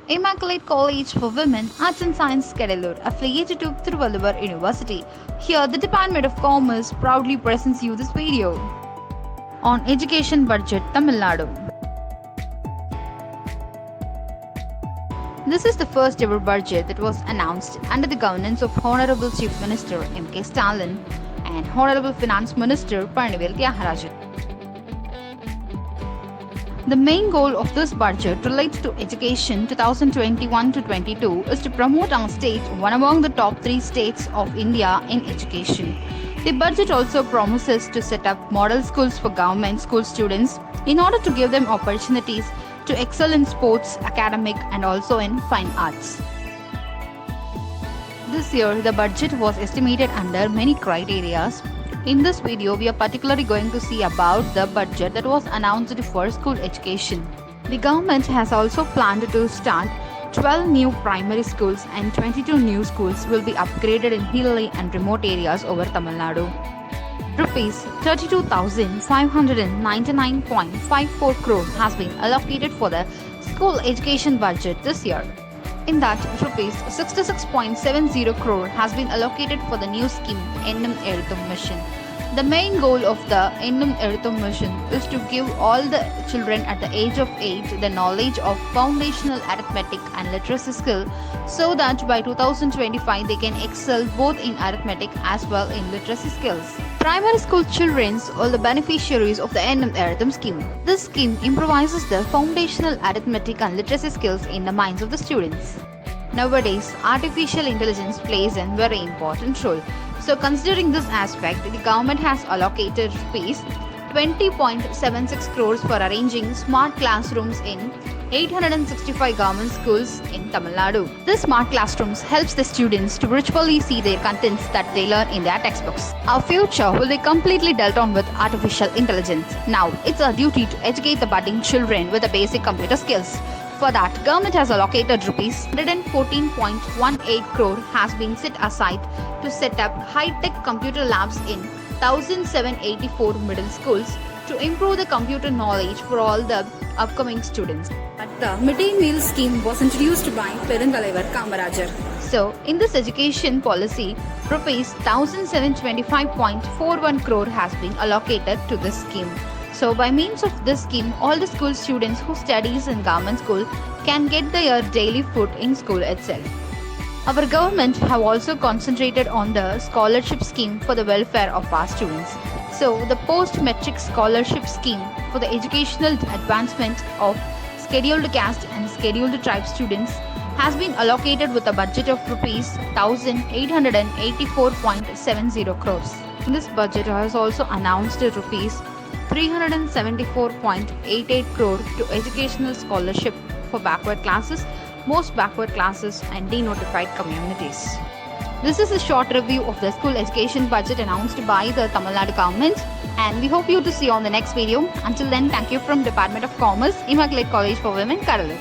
Immaculate College for Women, Arts and Science, Kedalur, affiliated to Thiruvalluvar University. Here, the Department of Commerce proudly presents you this video on Education Budget, Tamil Nadu. This is the first ever budget that was announced under the governance of Honorable Chief Minister M.K. Stalin and Honorable Finance Minister Panivel Tyagarajan. The main goal of this budget relates to education 2021-22 is to promote our state one among the top 3 states of India in education. The budget also promises to set up model schools for government school students in order to give them opportunities to excel in sports, academic and also in fine arts. This year, the budget was estimated under many criteria. In this video, we are particularly going to see about the budget that was announced for school education. The government has also planned to start 12 new primary schools and 22 new schools will be upgraded in hilly and remote areas over Tamil Nadu. Rupees 32,599.54 crore has been allocated for the school education budget this year. In that, rupees 66.70 crore has been allocated for the new scheme Ennum Ezhuthum Mission. The main goal of the Ennum Ezhuthum Mission is to give all the children at the age of 8 the knowledge of foundational arithmetic and literacy skill so that by 2025 they can excel both in arithmetic as well in literacy skills. Primary school children are the beneficiaries of the Ennum Ezhuthum scheme. This scheme improvises the foundational arithmetic and literacy skills in the minds of the students. Nowadays, artificial intelligence plays a very important role. So considering this aspect, the government has allocated rupees 20.76 crores for arranging smart classrooms in 865 government schools in Tamil Nadu. This smart classrooms helps the students to virtually see their contents that they learn in their textbooks. Our future will be completely dealt on with artificial intelligence. Now, it's our duty to educate the budding children with the basic computer skills. For that, government has allocated rupees 114.18 crore has been set aside to set up high-tech computer labs in 1,784 middle schools to improve the computer knowledge for all the upcoming students. But the midday meal scheme was introduced by Peruntalaivar Kamarajar. So, in this education policy, rupees 1,725.41 crore has been allocated to this scheme. So, by means of this scheme, all the school students who studies in government school can get their daily food in school itself. Our government have also concentrated on the scholarship scheme for the welfare of our students. So, the post-metric scholarship scheme for the educational advancement of scheduled caste and scheduled tribe students has been allocated with a budget of rupees 1,884.70 crores. In this budget has also announced rupees 374.88 crore to educational scholarship for backward classes, most backward classes and denotified communities. This is a short review of the school education budget announced by the Tamil Nadu government and we hope you to see you on the next video. Until then, thank you from Department of Commerce, Immaculate College for Women, Kadalur.